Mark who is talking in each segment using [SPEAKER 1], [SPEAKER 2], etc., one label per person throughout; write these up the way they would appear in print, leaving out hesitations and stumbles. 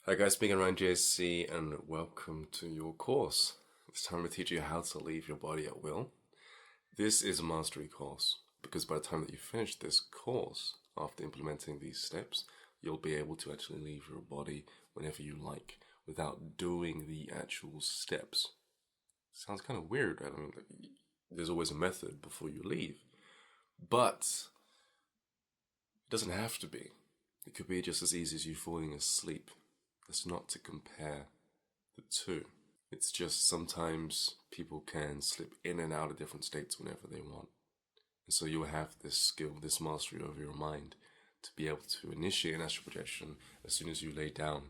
[SPEAKER 1] Hi guys, speaking around JSC and welcome to your course. It's time to teach you how to leave your body at will. This is a mastery course because by the time that you finish this course, after implementing these steps, you'll be able to actually leave your body whenever you like without doing the actual steps. Sounds kind of weird, right? I mean, there's always a method before you leave, but it doesn't have to be. It could be just as easy as you falling asleep. That's not to compare the two. It's just sometimes people can slip in and out of different states whenever they want. And so you'll have this skill, this mastery over your mind to be able to initiate an astral projection as soon as you lay down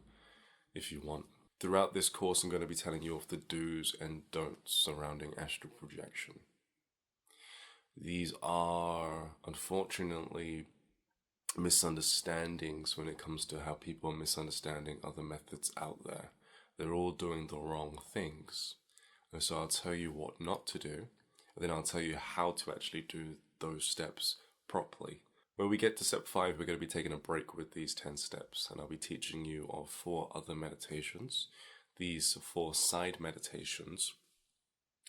[SPEAKER 1] if you want. Throughout this course, I'm going to be telling you of the do's and don'ts surrounding astral projection. These are, unfortunately, misunderstandings when it comes to how people are misunderstanding other methods out there. They're all doing the wrong things. And so I'll tell you what not to do, and then I'll tell you how to actually do those steps properly. When we get to step 5, we're going to be taking a break with these 10 steps, and I'll be teaching you of 4 other meditations. These 4 side meditations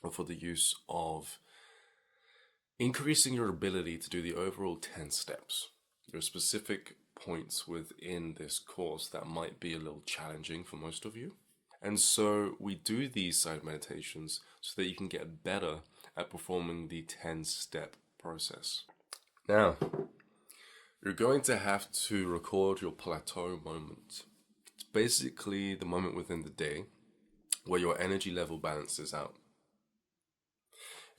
[SPEAKER 1] are for the use of increasing your ability to do the overall 10 steps. There are specific points within this course that might be a little challenging for most of you. And so we do these side meditations so that you can get better at performing the 10-step process. Now, you're going to have to record your plateau moment. It's basically the moment within the day where your energy level balances out.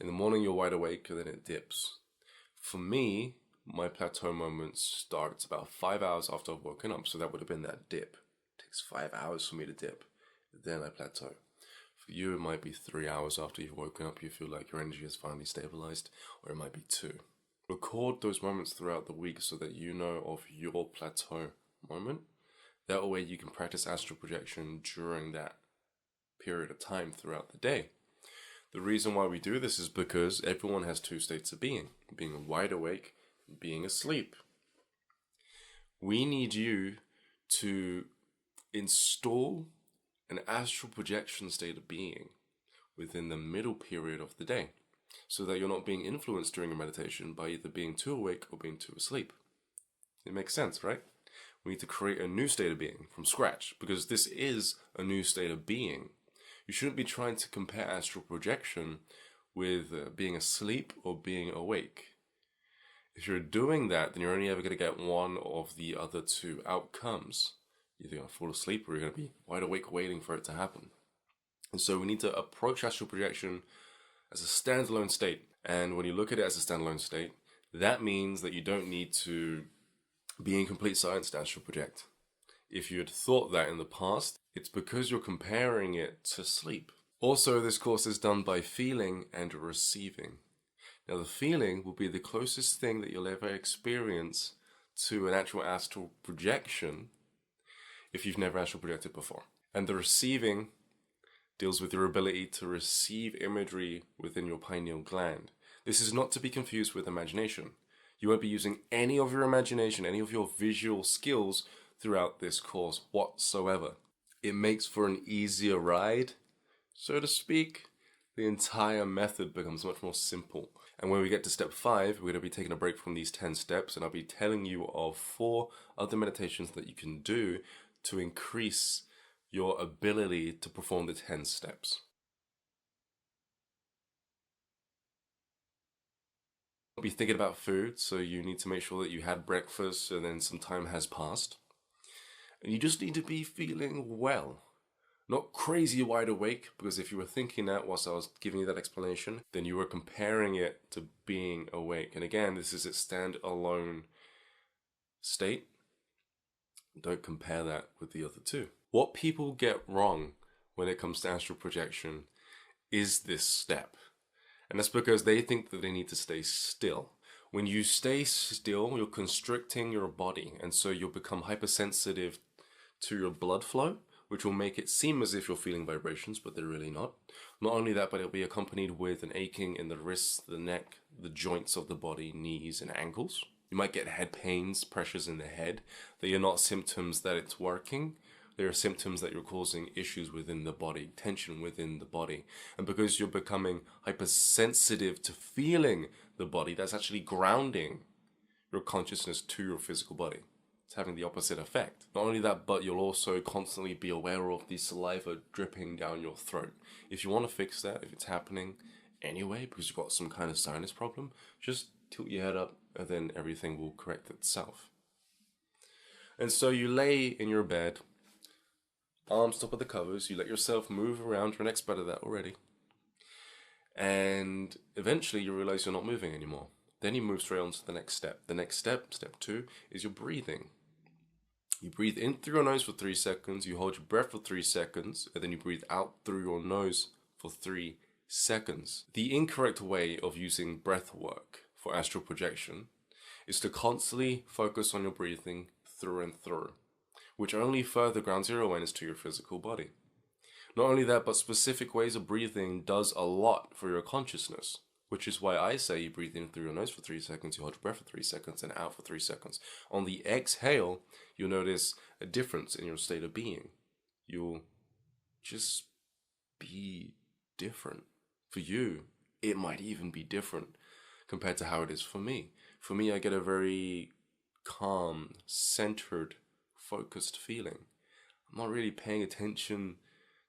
[SPEAKER 1] In the morning, you're wide awake, and then it dips. For me, my plateau moment starts about 5 hours after I've woken up, so that would have been that dip. It takes 5 hours for me to dip, then I plateau. For you, it might be 3 hours after you've woken up, you feel like your energy has finally stabilized, or it might be 2. Record those moments throughout the week so that you know of your plateau moment. That way you can practice astral projection during that period of time throughout the day. The reason why we do this is because everyone has 2 states of being wide awake, being asleep. We need you to install an astral projection state of being within the middle period of the day so that you're not being influenced during a meditation by either being too awake or being too asleep. It makes sense, right? We need to create a new state of being from scratch because this is a new state of being. You shouldn't be trying to compare astral projection with being asleep or being awake. If you're doing that, then you're only ever going to get one of the other 2 outcomes. You're going to fall asleep or you're going to be wide awake waiting for it to happen. And so we need to approach astral projection as a standalone state. And when you look at it as a standalone state, that means that you don't need to be in complete silence to astral project. If you had thought that in the past, it's because you're comparing it to sleep. Also, this course is done by feeling and receiving. Now, the feeling will be the closest thing that you'll ever experience to an actual astral projection if you've never astral projected before. And the receiving deals with your ability to receive imagery within your pineal gland. This is not to be confused with imagination. You won't be using any of your imagination, any of your visual skills throughout this course whatsoever. It makes for an easier ride, so to speak. The entire method becomes much more simple. And when we get to step 5, we're going to be taking a break from these 10 steps, and I'll be telling you of 4 other meditations that you can do to increase your ability to perform the 10 steps. You'll be thinking about food, so you need to make sure that you had breakfast and then some time has passed. And you just need to be feeling well. Not crazy wide awake, because if you were thinking that whilst I was giving you that explanation, then you were comparing it to being awake. And again, this is a standalone state. Don't compare that with the other 2. What people get wrong when it comes to astral projection is this step. And that's because they think that they need to stay still. When you stay still, you're constricting your body, and so you'll become hypersensitive to your blood flow, which will make it seem as if you're feeling vibrations, but they're really not. Not only that, but it'll be accompanied with an aching in the wrists, the neck, the joints of the body, knees, and ankles. You might get head pains, pressures in the head. They are not symptoms that it's working. there are symptoms that you're causing issues within the body, tension within the body. And because you're becoming hypersensitive to feeling the body, that's actually grounding your consciousness to your physical body. It's having the opposite effect. Not only that, but you'll also constantly be aware of the saliva dripping down your throat. If you want to fix that, if it's happening anyway, because you've got some kind of sinus problem, just tilt your head up and then everything will correct itself. And so you lay in your bed, arms top of the covers, you let yourself move around, you're an expert at that already. And eventually you realize you're not moving anymore. Then you move straight on to the next step. The next step, step 2, is your breathing. You breathe in through your nose for 3 seconds, you hold your breath for 3 seconds, and then you breathe out through your nose for 3 seconds. The incorrect way of using breath work for astral projection is to constantly focus on your breathing through and through, which only further grounds your awareness to your physical body. Not only that, but specific ways of breathing does a lot for your consciousness, which is why I say you breathe in through your nose for 3 seconds, you hold your breath for 3 seconds, and out for 3 seconds. On the exhale, you'll notice a difference in your state of being. You'll just be different. For you, it might even be different compared to how it is for me. For me, I get a very calm, centered, focused feeling. I'm not really paying attention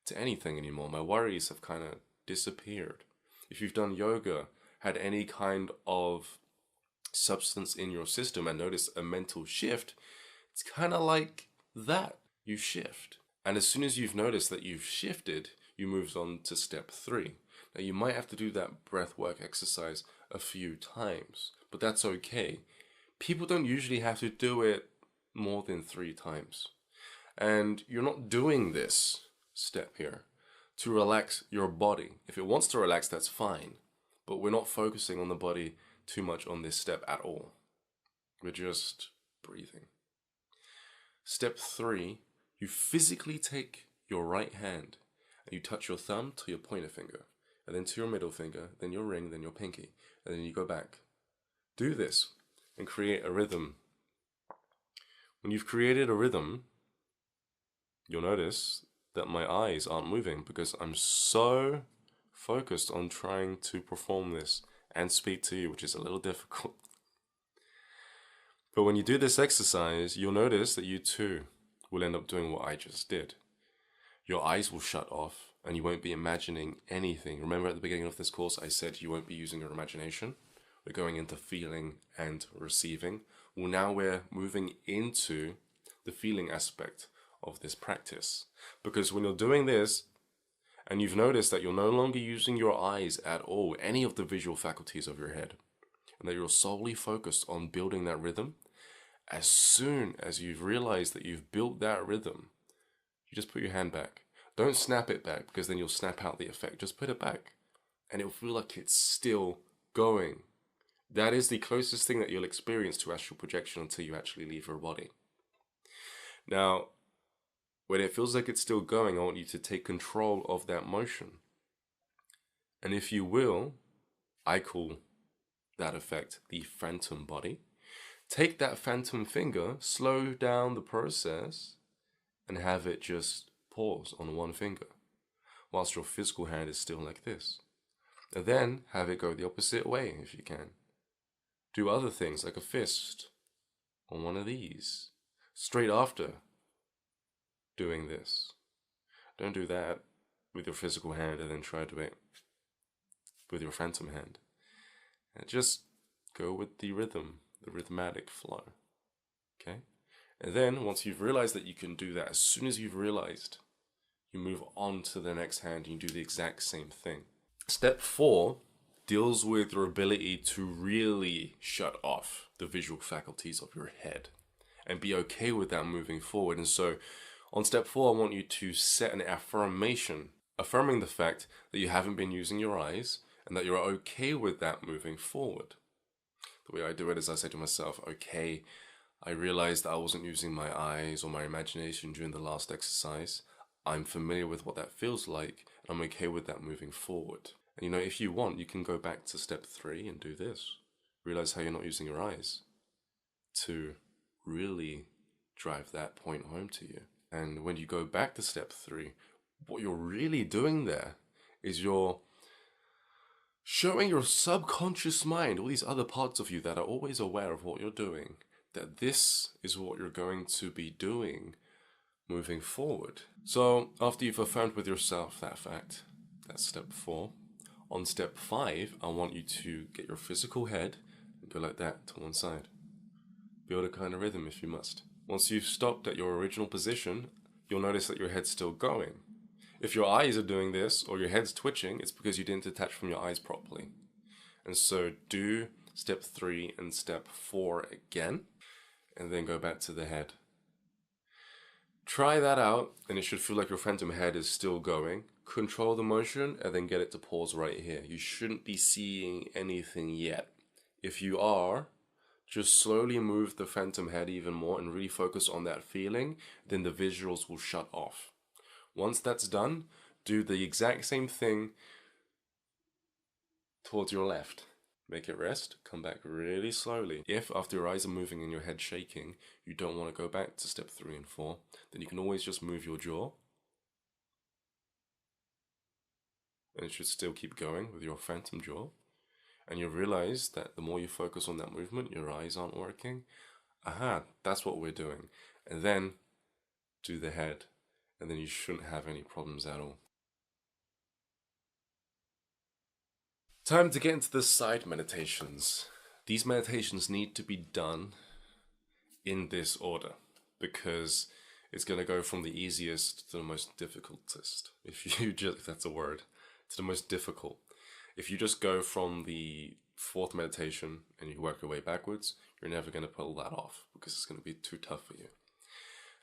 [SPEAKER 1] to anything anymore. My worries have kind of disappeared. If you've done yoga, had any kind of substance in your system and noticed a mental shift, it's kind of like that. You shift. And as soon as you've noticed that you've shifted, you move on to step 3. Now you might have to do that breath work exercise a few times, but that's okay. People don't usually have to do it more than 3 times. And you're not doing this step here to relax your body. If it wants to relax, that's fine. But we're not focusing on the body too much on this step at all. We're just breathing. Step 3, you physically take your right hand and you touch your thumb to your pointer finger, and then to your middle finger, then your ring, then your pinky, and then you go back. Do this and create a rhythm. When you've created a rhythm, you'll notice that my eyes aren't moving because I'm so focused on trying to perform this and speak to you, which is a little difficult. But when you do this exercise, you'll notice that you too will end up doing what I just did. Your eyes will shut off and you won't be imagining anything. Remember at the beginning of this course, I said you won't be using your imagination. We're going into feeling and receiving. Well, now we're moving into the feeling aspect of this practice. Because when you're doing this, and you've noticed that you're no longer using your eyes at all, any of the visual faculties of your head, and that you're solely focused on building that rhythm, as soon as you've realized that you've built that rhythm, you just put your hand back. Don't snap it back because then you'll snap out the effect. Just put it back and it'll feel like it's still going. That is the closest thing that you'll experience to astral projection until you actually leave your body. Now, when it feels like it's still going, I want you to take control of that motion. And if you will, I call that effect the phantom body. Take that phantom finger, slow down the process, and have it just pause on one finger, whilst your physical hand is still like this. And then have it go the opposite way if you can. Do other things like a fist on one of these, straight after doing this. Don't do that with your physical hand and then try to do it with your phantom hand. And just go with the rhythm, the rhythmatic flow. Okay? And then once you've realized that you can do that, as soon as you've realized, you move on to the next hand and you do the exact same thing. Step 4 deals with your ability to really shut off the visual faculties of your head and be okay with that moving forward. And so on step 4, I want you to set an affirmation, affirming the fact that you haven't been using your eyes and that you're okay with that moving forward. The way I do it is I say to myself, okay, I realized that I wasn't using my eyes or my imagination during the last exercise. I'm familiar with what that feels like, and I'm okay with that moving forward. And you know, if you want, you can go back to step 3 and do this. Realize how you're not using your eyes to really drive that point home to you. And when you go back to step 3, what you're really doing there is you're showing your subconscious mind, all these other parts of you that are always aware of what you're doing, that this is what you're going to be doing moving forward. So after you've affirmed with yourself that fact, that's step 4. On step 5, I want you to get your physical head and go like that to one side. Build a kind of rhythm if you must. Once you've stopped at your original position, you'll notice that your head's still going. If your eyes are doing this or your head's twitching, it's because you didn't detach from your eyes properly. And so do step 3 and step 4 again, and then go back to the head. Try that out, and it should feel like your phantom head is still going. Control the motion, and then get it to pause right here. You shouldn't be seeing anything yet. If you are, just slowly move the phantom head even more and really focus on that feeling, then the visuals will shut off. Once that's done, do the exact same thing towards your left. Make it rest, come back really slowly. If after your eyes are moving and your head shaking, you don't want to go back to step 3 and 4, then you can always just move your jaw. And it should still keep going with your phantom jaw. And you'll realize that the more you focus on that movement, your eyes aren't working. Aha, that's what we're doing. And then do the head. And then you shouldn't have any problems at all. Time to get into the side meditations. These meditations need to be done in this order because it's going to go from the easiest to the most difficultest. If that's a word, to the most difficult. If you just go from the 4th meditation and you work your way backwards, you're never going to pull that off because it's going to be too tough for you.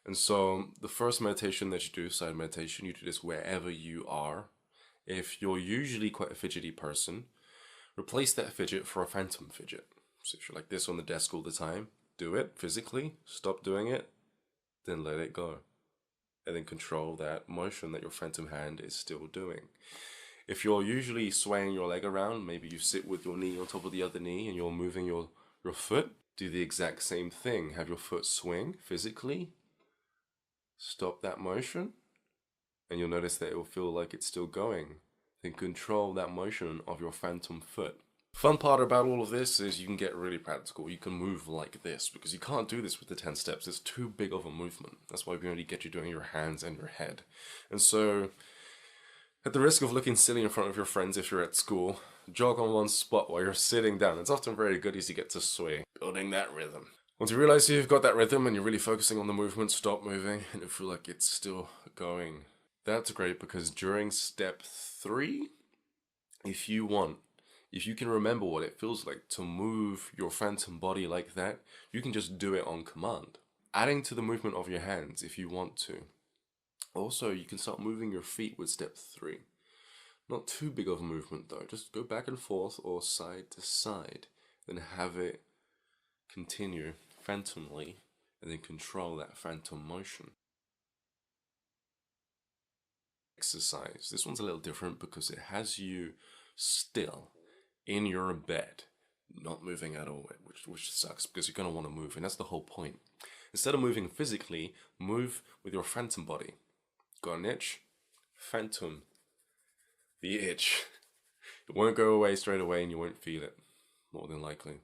[SPEAKER 1] And so the first meditation that you do, side meditation, you do this wherever you are. If you're usually quite a fidgety person, replace that fidget for a phantom fidget. So if you're like this on the desk all the time, do it physically, stop doing it, then let it go. And then control that motion that your phantom hand is still doing. If you're usually swaying your leg around, maybe you sit with your knee on top of the other knee and you're moving your foot, do the exact same thing. Have your foot swing physically, stop that motion, and you'll notice that it will feel like it's still going. Then control that motion of your phantom foot. Fun part about all of this is you can get really practical. You can move like this because you can't do this with the 10 steps. It's too big of a movement. That's why we only get you doing your hands and your head. And so, at the risk of looking silly in front of your friends if you're at school, jog on one spot while you're sitting down. It's often very good as you get to sway, building that rhythm. Once you realize you've got that rhythm and you're really focusing on the movement, stop moving and it'll feel like it's still going. That's great because during step 3, if you can remember what it feels like to move your phantom body like that, you can just do it on command. Adding to the movement of your hands if you want to. Also, you can start moving your feet with step 3. Not too big of a movement though, just go back and forth or side to side, then have it continue phantomly, and then control that phantom motion. Exercise. This one's a little different because it has you still in your bed, not moving at all, which sucks because you're going to want to move, and that's the whole point. Instead of moving physically, move with your phantom body. Got an itch? Phantom the itch. It won't go away straight away and you won't feel it, more than likely.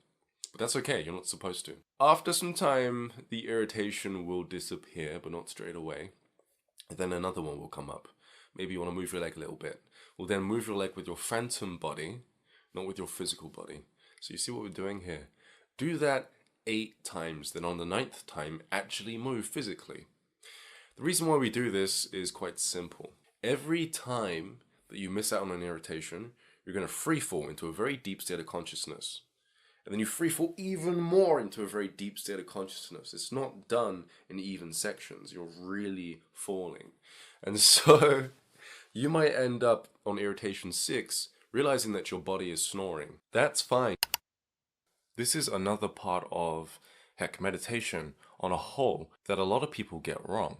[SPEAKER 1] But that's okay, you're not supposed to. After some time, the irritation will disappear, but not straight away. And then another one will come up. Maybe you want to move your leg a little bit. Well, then move your leg with your phantom body, not with your physical body. So you see what we're doing here? Do that 8 times, then on the 9th time, actually move physically. The reason why we do this is quite simple. Every time that you miss out on an irritation, you're going to free fall into a very deep state of consciousness. And then you free fall even more into a very deep state of consciousness. It's not done in even sections. You're really falling. And so you might end up on irritation 6, realizing that your body is snoring. That's fine. This is another part of, meditation on a whole that a lot of people get wrong.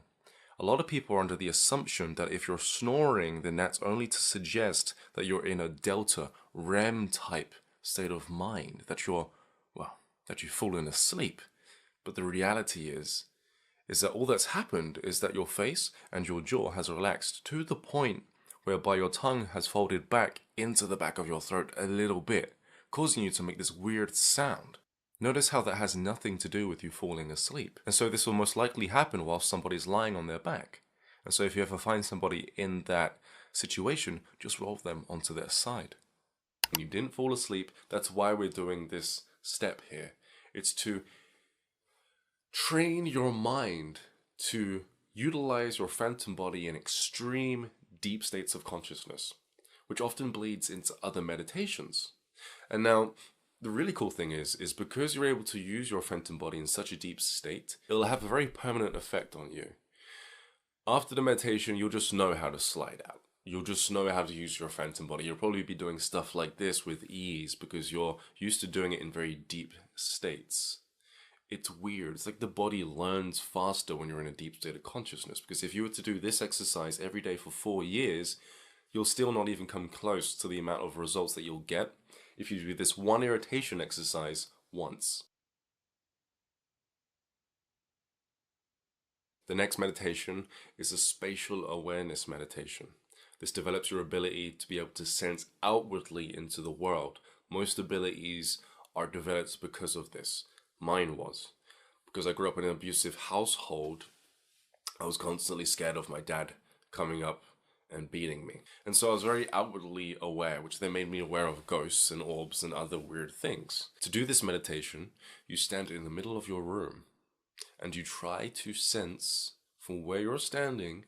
[SPEAKER 1] A lot of people are under the assumption that if you're snoring, then that's only to suggest that you're in a delta REM type state of mind, that you've fallen asleep. But the reality is, is that all that's happened is that your face and your jaw has relaxed to the point whereby your tongue has folded back into the back of your throat a little bit, causing you to make this weird sound. Notice how that has nothing to do with you falling asleep. And so this will most likely happen while somebody's lying on their back. And so if you ever find somebody in that situation, just roll them onto their side. When you didn't fall asleep, that's why we're doing this step here. It's to train your mind to utilize your phantom body in extreme deep states of consciousness, which often bleeds into other meditations. And now, the really cool thing is because you're able to use your phantom body in such a deep state, it'll have a very permanent effect on you. After the meditation, you'll just know how to slide out. You'll just know how to use your phantom body. You'll probably be doing stuff like this with ease because you're used to doing it in very deep states. It's weird. It's like the body learns faster when you're in a deep state of consciousness, because if you were to do this exercise every day for 4 years, you'll still not even come close to the amount of results that you'll get if you do this one irritation exercise once. The next meditation is a spatial awareness meditation. This develops your ability to be able to sense outwardly into the world. Most abilities are developed because of this. Mine was. Because I grew up in an abusive household, I was constantly scared of my dad coming up and beating me. And so I was very outwardly aware, which then made me aware of ghosts and orbs and other weird things. To do this meditation, you stand in the middle of your room and you try to sense from where you're standing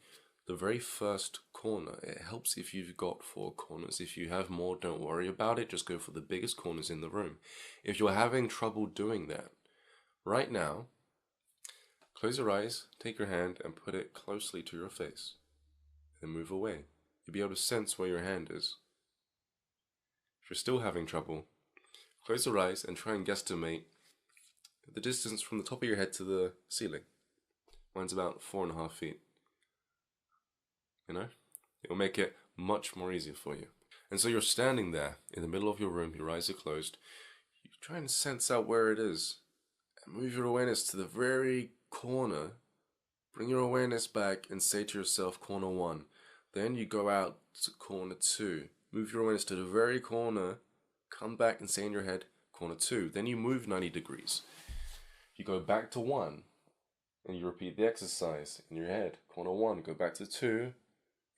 [SPEAKER 1] the very first corner. It helps if you've got 4 corners. If you have more, don't worry about it. Just go for the biggest corners in the room. If you're having trouble doing that, right now, close your eyes, take your hand and put it closely to your face. Then move away. You'll be able to sense where your hand is. If you're still having trouble, close your eyes and try and guesstimate the distance from the top of your head to the ceiling. Mine's about 4.5 feet. You know? It will make it much more easier for you. And so you're standing there in the middle of your room, your eyes are closed. You try and sense out where it is. And move your awareness to the very corner. Bring your awareness back and say to yourself, corner 1. Then you go out to corner 2. Move your awareness to the very corner. Come back and say in your head, corner 2. Then you move 90 degrees. You go back to 1. And you repeat the exercise in your head. Corner 1. Go back to 2.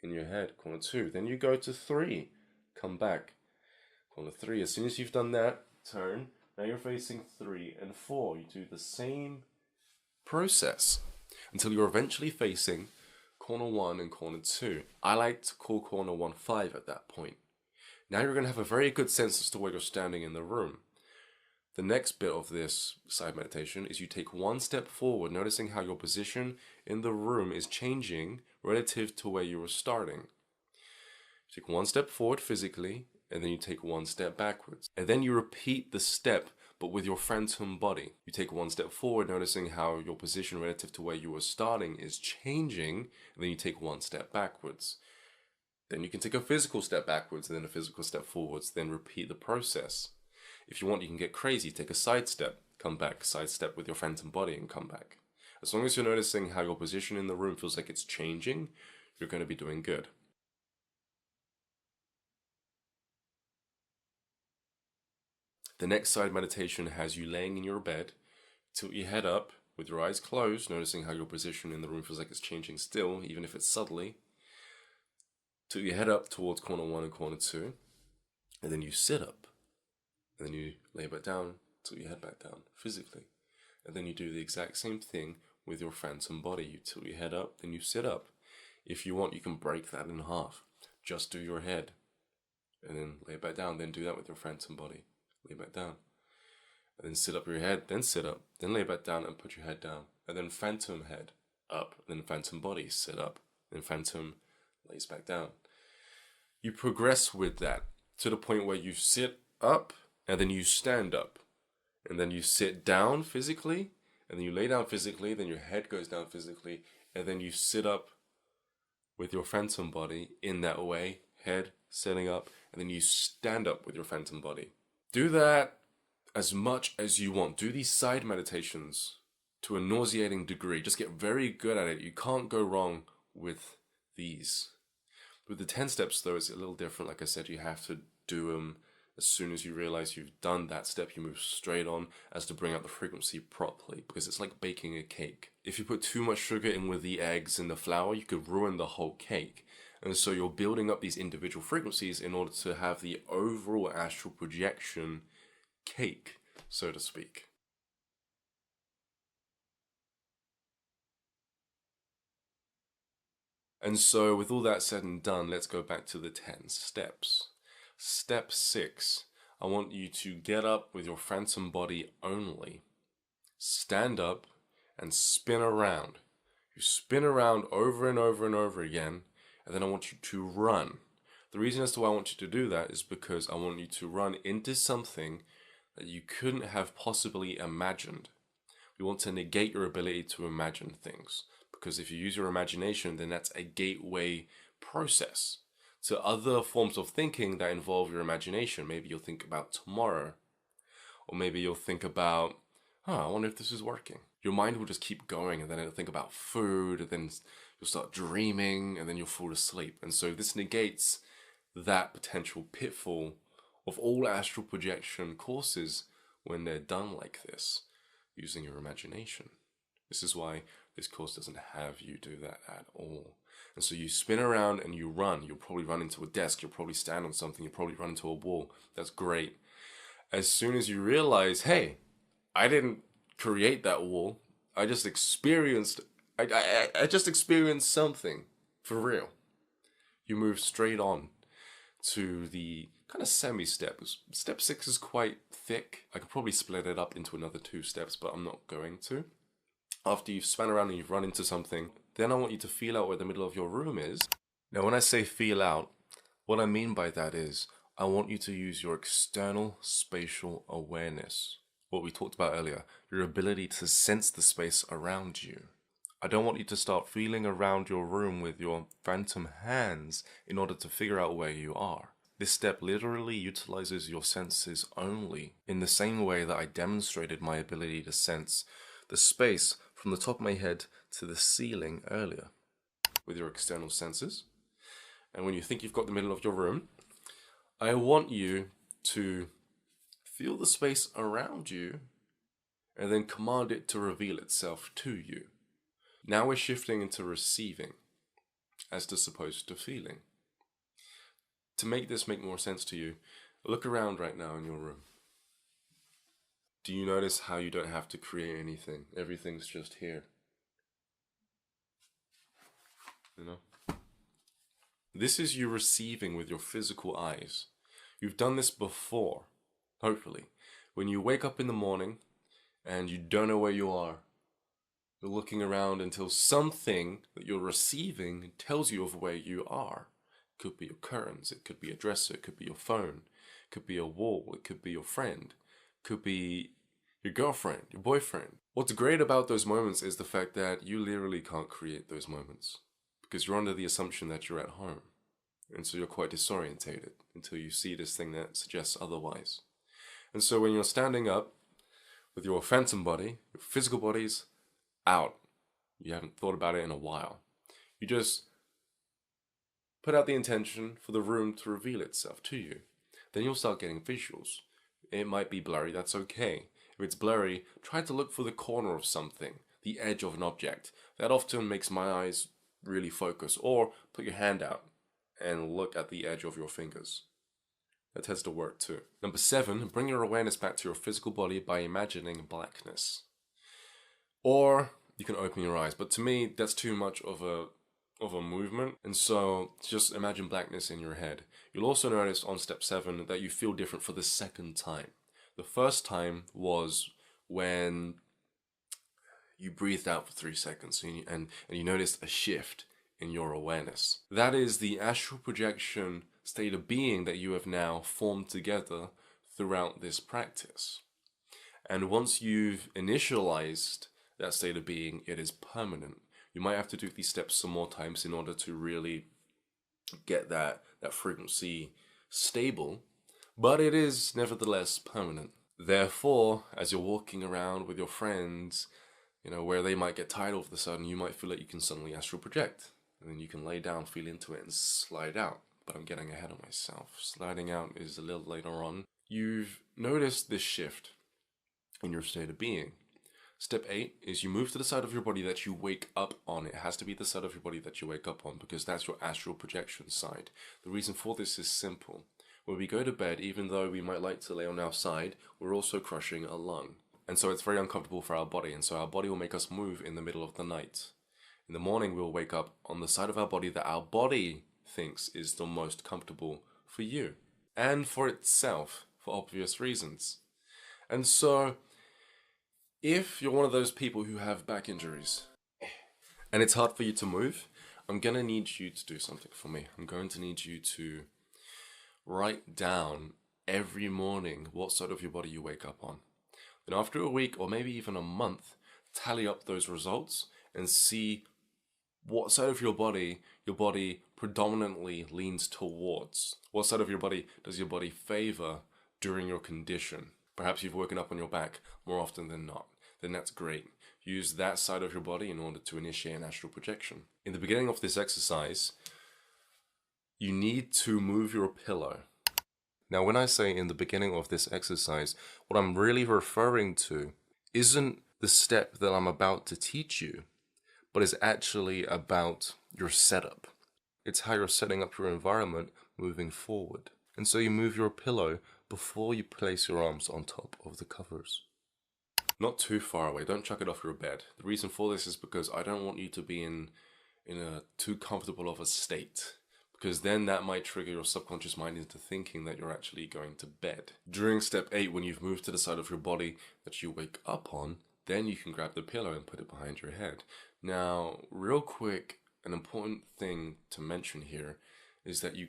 [SPEAKER 1] In your head. Corner 2. Then you go to 3. Come back. Corner 3. As soon as you've done that, turn. Now you're facing 3 and 4. You do the same process until you're eventually facing corner 1 and corner 2. I like to call corner 1 5 at that point. Now you're going to have a very good sense as to where you're standing in the room. The next bit of this side meditation is you take 1 step forward, noticing how your position in the room is changing relative to where you were starting. You take 1 step forward physically, and then you take 1 step backwards. And then you repeat the step, but with your phantom body. You take 1 step forward, noticing how your position relative to where you were starting is changing, and then you take 1 step backwards. Then you can take a physical step backwards, and then a physical step forwards, then repeat the process. If you want, you can get crazy, take a side step, come back, side step with your phantom body and come back. As long as you're noticing how your position in the room feels like it's changing, you're going to be doing good. The next side meditation has you laying in your bed, tilt your head up with your eyes closed, noticing how your position in the room feels like it's changing still, even if it's subtly. Tilt your head up towards corner 1 and corner 2, and then you sit up. And then you lay back down, tilt your head back down, physically. And then you do the exact same thing with your phantom body. You tilt your head up, then you sit up. If you want, you can break that in half. Just do your head. And then lay back down, then do that with your phantom body. Lay back down. And then sit up your head, then sit up. Then lay back down and put your head down. And then phantom head up. Then phantom body, sit up. Then phantom lays back down. You progress with that to the point where you sit up, and then you stand up, and then you sit down physically, and then you lay down physically, then your head goes down physically, and then you sit up with your phantom body in that way, head sitting up, and then you stand up with your phantom body. Do that as much as you want. Do these side meditations to a nauseating degree. Just get very good at it. You can't go wrong with these. With the 10 steps though, it's a little different. Like I said, you have to do them as soon as you realize you've done that step. You move straight on as to bring out the frequency properly, because it's like baking a cake. If you put too much sugar in with the eggs and the flour, you could ruin the whole cake. And so you're building up these individual frequencies in order to have the overall astral projection cake, so to speak. And so with all that said and done, let's go back to the 10 steps. Step 6, I want you to get up with your phantom body only. Stand up and spin around. You spin around over and over and over again, and then I want you to run. The reason as to why I want you to do that is because I want you to run into something that you couldn't have possibly imagined. We want to negate your ability to imagine things, because if you use your imagination, then that's a gateway process to other forms of thinking that involve your imagination. Maybe you'll think about tomorrow, or maybe you'll think about, I wonder if this is working. Your mind will just keep going, and then it'll think about food, and then you'll start dreaming, and then you'll fall asleep. And so this negates that potential pitfall of all astral projection courses when they're done like this, using your imagination. This is why this course doesn't have you do that at all. And so you spin around and you run. You'll probably run into a desk. You'll probably stand on something. You'll probably run into a wall. That's great. As soon as you realize, hey, I didn't create that wall. I just experienced something for real. You move straight on to the kind of semi-step. Step 6 is quite thick. I could probably split it up into another 2 steps, but I'm not going to. After you've spun around and you've run into something, then I want you to feel out where the middle of your room is. Now, when I say feel out, what I mean by that is I want you to use your external spatial awareness. What we talked about earlier, your ability to sense the space around you. I don't want you to start feeling around your room with your phantom hands in order to figure out where you are. This step literally utilizes your senses only, in the same way that I demonstrated my ability to sense the space from the top of my head to the ceiling earlier with your external senses. And when you think you've got the middle of your room, I want you to feel the space around you and then command it to reveal itself to you. Now we're shifting into receiving as opposed to feeling. To make this make more sense to you, look around right now in your room. Do you notice how you don't have to create anything? Everything's just here. You know? This is you receiving with your physical eyes. You've done this before, hopefully. When you wake up in the morning and you don't know where you are, you're looking around until something that you're receiving tells you of where you are. It could be your curtains, it could be a dresser, it could be your phone, it could be a wall, it could be your friend, it could be your girlfriend, your boyfriend. What's great about those moments is the fact that you literally can't create those moments because you're under the assumption that you're at home. And so you're quite disorientated until you see this thing that suggests otherwise. And so when you're standing up with your phantom body, your physical body's out. You haven't thought about it in a while. You just put out the intention for the room to reveal itself to you. Then you'll start getting visuals. It might be blurry, that's okay. If it's blurry, try to look for the corner of something, the edge of an object. That often makes my eyes really focus. Or put your hand out and look at the edge of your fingers. That tends to work too. Number 7, bring your awareness back to your physical body by imagining blackness. Or you can open your eyes, but to me that's too much of a movement, and so just imagine blackness in your head. You'll also notice on step 7 that you feel different for the second time. The first time was when you breathed out for 3 seconds and you noticed a shift in your awareness. That is the astral projection state of being that you have now formed together throughout this practice. And once you've initialized that state of being, it is permanent. You might have to do these steps some more times in order to really get that frequency stable, but it is nevertheless permanent. Therefore, as you're walking around with your friends, You know, where they might get tired all of a sudden, you might feel like you can suddenly astral project. And then you can lay down, feel into it, and slide out. But I'm getting ahead of myself. Sliding out is a little later on. You've noticed this shift in your state of being. Step 8 is you move to the side of your body that you wake up on. It has to be the side of your body that you wake up on because that's your astral projection side. The reason for this is simple. When we go to bed, even though we might like to lay on our side, we're also crushing a lung. And so it's very uncomfortable for our body, and so our body will make us move in the middle of the night. In the morning, we'll wake up on the side of our body that our body thinks is the most comfortable for you and for itself, for obvious reasons. And so, if you're one of those people who have back injuries and it's hard for you to move, I'm going to need you to do something for me. I'm going to need you to write down every morning what side of your body you wake up on. And after a week or maybe even a month, tally up those results and see what side of your body predominantly leans towards. What side of your body does your body favor during your condition? Perhaps you've woken up on your back more often than not. Then that's great. Use that side of your body in order to initiate an astral projection. In the beginning of this exercise, you need to move your pillow. Now, when I say in the beginning of this exercise, what I'm really referring to isn't the step that I'm about to teach you, but is actually about your setup. It's how you're setting up your environment moving forward. And so you move your pillow before you place your arms on top of the covers. Not too far away, don't chuck it off your bed. The reason for this is because I don't want you to be in a too comfortable of a state, because then that might trigger your subconscious mind into thinking that you're actually going to bed. During step 8, when you've moved to the side of your body that you wake up on, then you can grab the pillow and put it behind your head. Now, real quick, an important thing to mention here is that you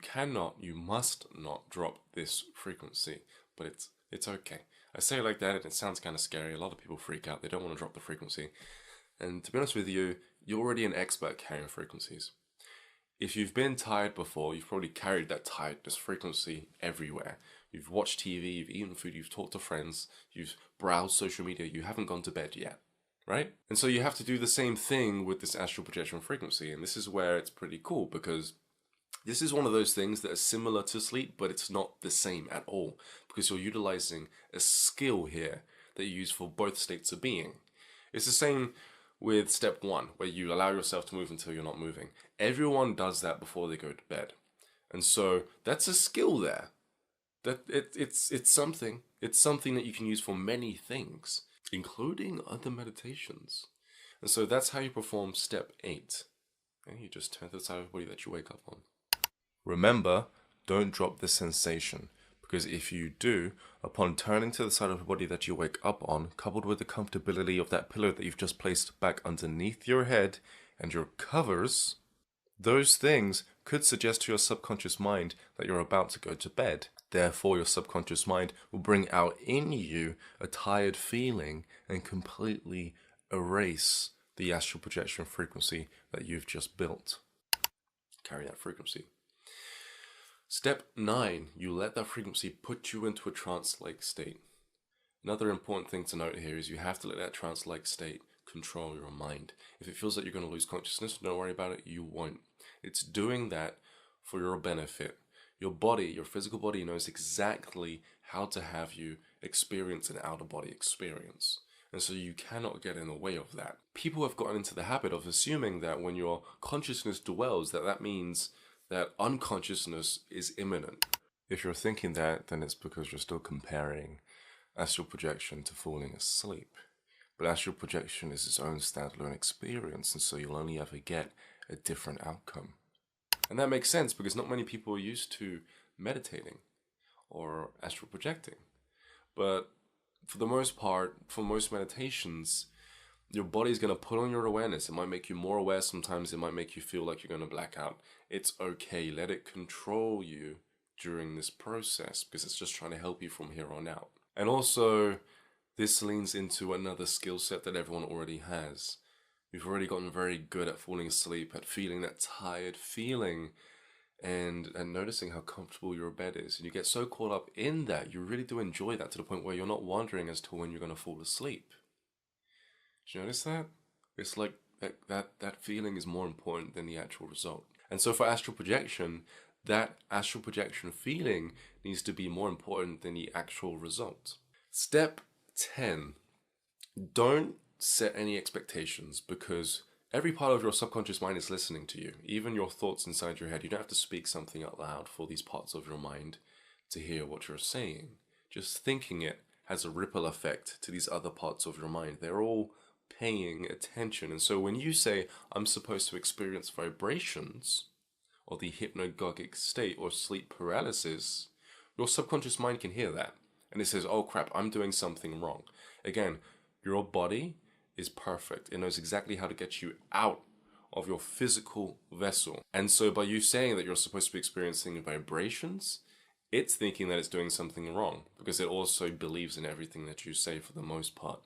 [SPEAKER 1] must not drop this frequency, but it's okay. I say it like that and it sounds kind of scary. A lot of people freak out. They don't want to drop the frequency. And to be honest with you, you're already an expert carrying frequencies. If you've been tired before, you've probably carried that tiredness frequency everywhere. You've watched TV, you've eaten food, you've talked to friends, you've browsed social media, you haven't gone to bed yet, right? And so you have to do the same thing with this astral projection frequency, and this is where it's pretty cool because this is one of those things that are similar to sleep, but it's not the same at all because you're utilizing a skill here that you use for both states of being. It's the same with step 1, where you allow yourself to move until you're not moving. Everyone does that before they go to bed. And so that's a skill there. That it's something. It's something that you can use for many things, including other meditations. And so that's how you perform step 8. And you just turn to the side of the body that you wake up on. Remember, don't drop the sensation. Because if you do, upon turning to the side of the body that you wake up on, coupled with the comfortability of that pillow that you've just placed back underneath your head and your covers, those things could suggest to your subconscious mind that you're about to go to bed. Therefore, your subconscious mind will bring out in you a tired feeling and completely erase the astral projection frequency that you've just built. Carry that frequency. Step 9, you let that frequency put you into a trance-like state. Another important thing to note here is you have to let that trance-like state control your mind. If it feels like you're going to lose consciousness, don't worry about it, you won't. It's doing that for your benefit. Your body, your physical body knows exactly how to have you experience an out-of-body experience. And so you cannot get in the way of that. People have gotten into the habit of assuming that when your consciousness dwells, that means that unconsciousness is imminent. If you're thinking that, then it's because you're still comparing astral projection to falling asleep. But astral projection is its own standalone experience, and so you'll only ever get a different outcome. And that makes sense because not many people are used to meditating or astral projecting. But for the most part, for most meditations, your body's going to put on your awareness. It might make you more aware sometimes. It might make you feel like you're going to black out. It's okay. Let it control you during this process because it's just trying to help you from here on out. And also, this leans into another skill set that everyone already has. You've already gotten very good at falling asleep, at feeling that tired feeling and noticing how comfortable your bed is. And you get so caught up in that, you really do enjoy that to the point where you're not wondering as to when you're going to fall asleep. Did you notice that? It's like that feeling is more important than the actual result. And so for astral projection, that astral projection feeling needs to be more important than the actual result. Step 10. Don't set any expectations, because every part of your subconscious mind is listening to you. Even your thoughts inside your head. You don't have to speak something out loud for these parts of your mind to hear what you're saying. Just thinking it has a ripple effect to these other parts of your mind. They're all paying attention. And so when you say, I'm supposed to experience vibrations, or the hypnagogic state, or sleep paralysis, your subconscious mind can hear that. And it says, oh crap, I'm doing something wrong. Again, your body is perfect. It knows exactly how to get you out of your physical vessel. And so by you saying that you're supposed to be experiencing vibrations, it's thinking that it's doing something wrong, because it also believes in everything that you say for the most part.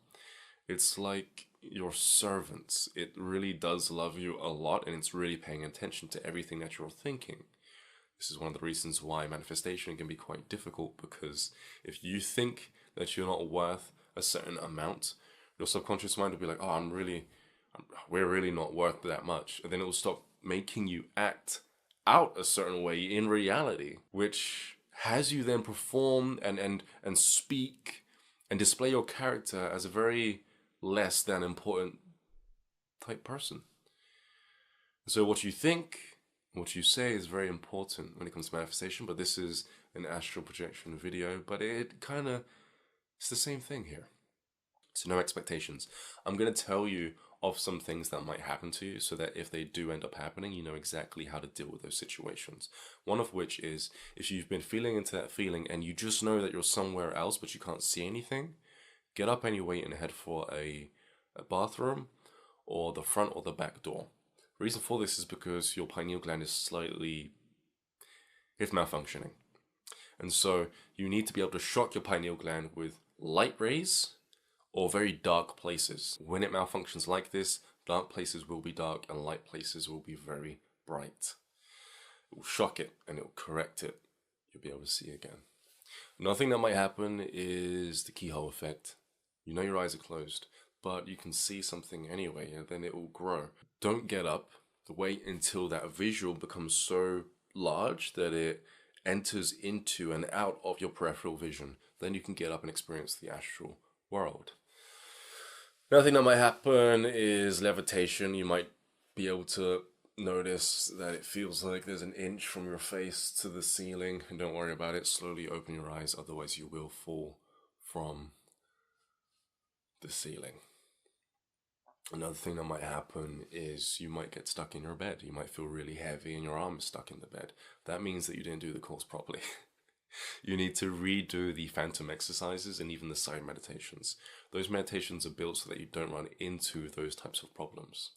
[SPEAKER 1] It's like your servants. It really does love you a lot, and it's really paying attention to everything that you're thinking. This is one of the reasons why manifestation can be quite difficult, because if you think that you're not worth a certain amount, your subconscious mind will be like, oh, we're really not worth that much. And then it will stop making you act out a certain way in reality, which has you then perform and speak and display your character as a very less than important type person. So what you think, what you say is very important when it comes to manifestation, but this is an astral projection video, but it's the same thing here. So no expectations. I'm going to tell you of some things that might happen to you, so that if they do end up happening, you know exactly how to deal with those situations. One of which is, if you've been feeling into that feeling and you just know that you're somewhere else but you can't see anything, get up anyway and head for a bathroom, or the front or the back door. The reason for this is because your pineal gland is it's malfunctioning. And so you need to be able to shock your pineal gland with light rays or very dark places. When it malfunctions like this, dark places will be dark and light places will be very bright. It will shock it and it will correct it. You'll be able to see again. Another thing that might happen is the keyhole effect. You know your eyes are closed, but you can see something anyway, and then it will grow. Don't get up. Wait until that visual becomes so large that it enters into and out of your peripheral vision. Then you can get up and experience the astral world. Another thing that might happen is levitation. You might be able to notice that it feels like there's an inch from your face to the ceiling. And don't worry about it. Slowly open your eyes, otherwise you will fall from the ceiling. Another thing that might happen is you might get stuck in your bed. You might feel really heavy and your arm is stuck in the bed. That means that you didn't do the course properly. You need to redo the phantom exercises and even the side meditations. Those meditations are built so that you don't run into those types of problems.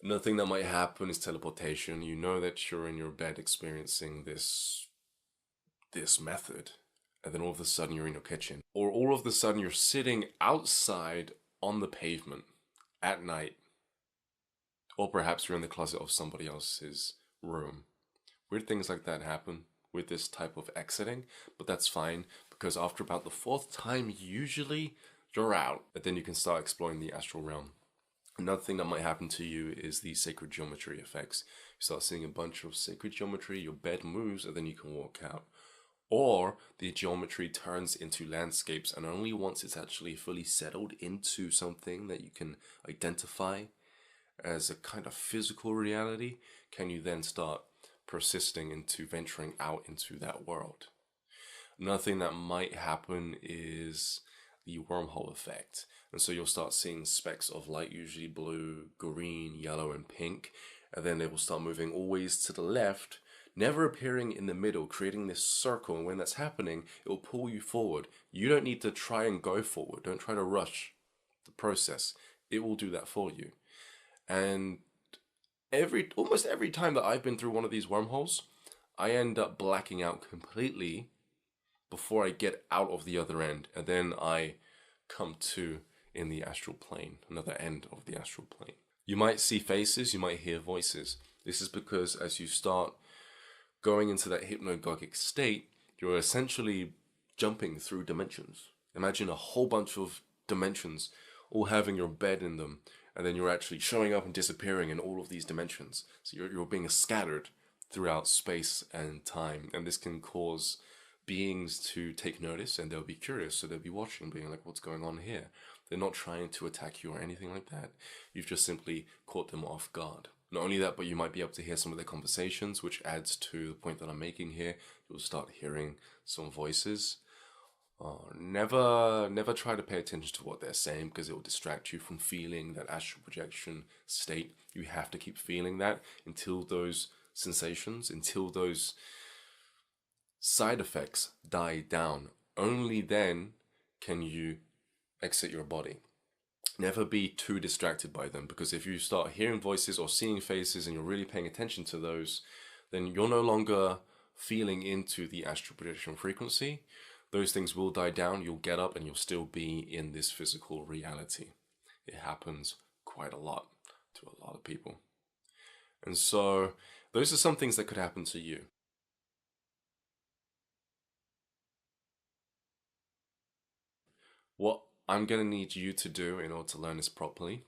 [SPEAKER 1] Another thing that might happen is teleportation. You know that you're in your bed experiencing this method, and then all of a sudden you're in your kitchen. Or all of a sudden you're sitting outside on the pavement at night. Or perhaps you're in the closet of somebody else's room. Weird things like that happen with this type of exiting, but that's fine, because after about the 4th time, usually you're out, and then you can start exploring the astral realm. Another thing that might happen to you is the sacred geometry effects. You start seeing a bunch of sacred geometry, your bed moves, and then you can walk out. Or the geometry turns into landscapes, and only once it's actually fully settled into something that you can identify as a kind of physical reality, can you then start persisting into venturing out into that world. Another thing that might happen is the wormhole effect. And so you'll start seeing specks of light, usually blue, green, yellow, and pink. And then they will start moving always to the left, never appearing in the middle, creating this circle. And when that's happening, it will pull you forward. You don't need to try and go forward. Don't try to rush the process. It will do that for you. And almost every time that I've been through one of these wormholes, I end up blacking out completely before I get out of the other end. And then I come to in the astral plane, another end of the astral plane. You might see faces, you might hear voices. This is because as you start going into that hypnagogic state, you're essentially jumping through dimensions. Imagine a whole bunch of dimensions all having your bed in them, and then you're actually showing up and disappearing in all of these dimensions. So you're being scattered throughout space and time, and this can cause beings to take notice, and they'll be curious, so they'll be watching, being like, what's going on here? They're not trying to attack you or anything like that. You've just simply caught them off guard. Not only that, but you might be able to hear some of their conversations, which adds to the point that I'm making here. You'll start hearing some voices. Never try to pay attention to what they're saying, because it will distract you from feeling that astral projection state. You have to keep feeling that until those sensations, until those side effects die down. Only then can you exit your body. Never be too distracted by them, because if you start hearing voices or seeing faces and you're really paying attention to those, then you're no longer feeling into the astral projection frequency. Those things will die down, you'll get up, and you'll still be in this physical reality. It happens quite a lot to a lot of people. And so those are some things that could happen to you. What I'm going to need you to do in order to learn this properly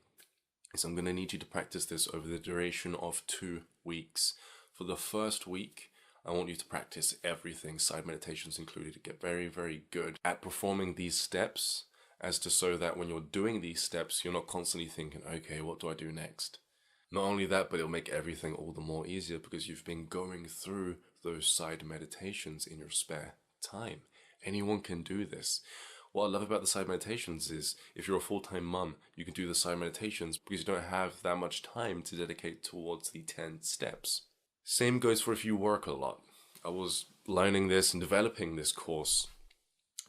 [SPEAKER 1] is I'm going to need you to practice this over the duration of 2 weeks. For the first week, I want you to practice everything, side meditations included, to get very, very good at performing these steps, as to so that when you're doing these steps, you're not constantly thinking, okay, what do I do next? Not only that, but it'll make everything all the more easier because you've been going through those side meditations in your spare time. Anyone can do this. What I love about the side meditations is if you're a full-time mum, you can do the side meditations because you don't have that much time to dedicate towards the 10 steps. Same goes for if you work a lot. I was learning this and developing this course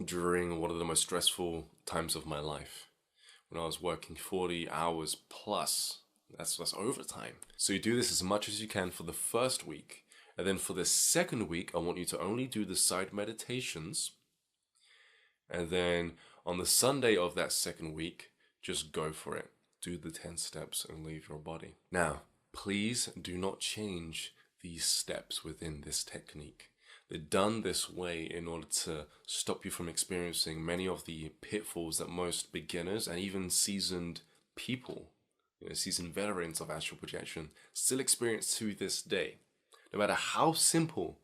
[SPEAKER 1] during one of the most stressful times of my life, when I was working 40 hours plus. That's overtime. So you do this as much as you can for the first week, and then for the second week, I want you to only do the side meditations. And then on the Sunday of that second week, just go for it. Do the 10 steps and leave your body. Now, please do not change these steps within this technique. They're done this way in order to stop you from experiencing many of the pitfalls that most beginners and even seasoned people, seasoned veterans of astral projection, still experience to this day. No matter how simple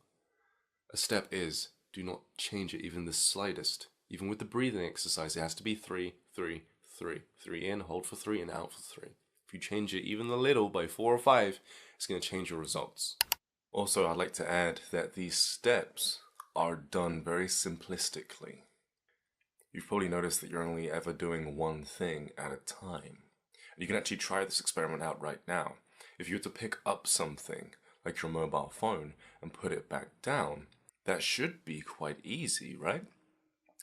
[SPEAKER 1] a step is, do not change it even the slightest. Even with the breathing exercise, it has to be 3, 3, 3. 3 in, hold for 3, and out for 3. If you change it even a little by 4 or 5, it's going to change your results. Also, I'd like to add that these steps are done very simplistically. You've probably noticed that you're only ever doing one thing at a time. You can actually try this experiment out right now. If you were to pick up something, like your mobile phone, and put it back down, that should be quite easy, right?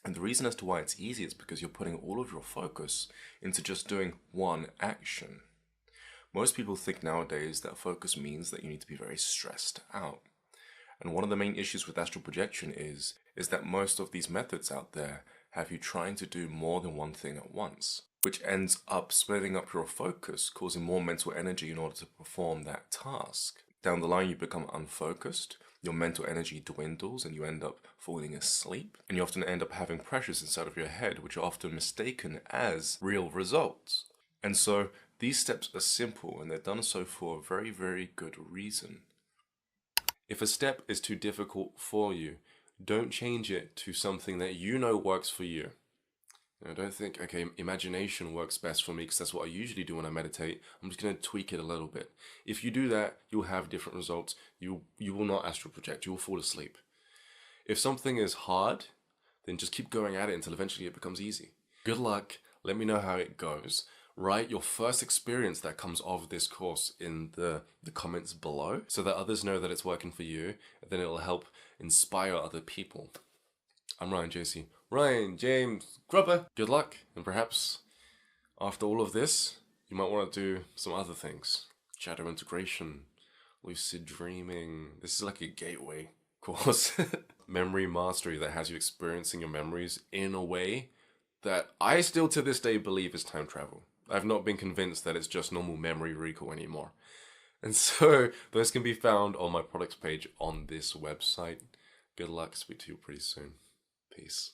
[SPEAKER 1] And the reason as to why it's easy is because you're putting all of your focus into just doing one action. Most people think nowadays that focus means that you need to be very stressed out. And one of the main issues with astral projection is that most of these methods out there have you trying to do more than one thing at once, which ends up splitting up your focus, causing more mental energy in order to perform that task. Down the line, you become unfocused, your mental energy dwindles, and you end up falling asleep. And you often end up having pressures inside of your head, which are often mistaken as real results. And so these steps are simple, and they're done so for a very, very good reason. If a step is too difficult for you, don't change it to something that you know works for you. Don't think, okay, imagination works best for me because that's what I usually do when I meditate. I'm just going to tweak it a little bit. If you do that, you'll have different results. You will not astral project. You will fall asleep. If something is hard, then just keep going at it until eventually it becomes easy. Good luck. Let me know how it goes. Write your first experience that comes of this course in the comments below so that others know that it's working for you, and then it'll help inspire other people. I'm Ryan JC. Ryan James Grubber. Good luck, and perhaps after all of this, you might want to do some other things. Shadow integration, lucid dreaming. This is like a gateway course. Memory mastery that has you experiencing your memories in a way that I still to this day believe is time travel. I've not been convinced that it's just normal memory recall anymore. And so those can be found on my products page on this website. Good luck. Speak to you pretty soon. Peace.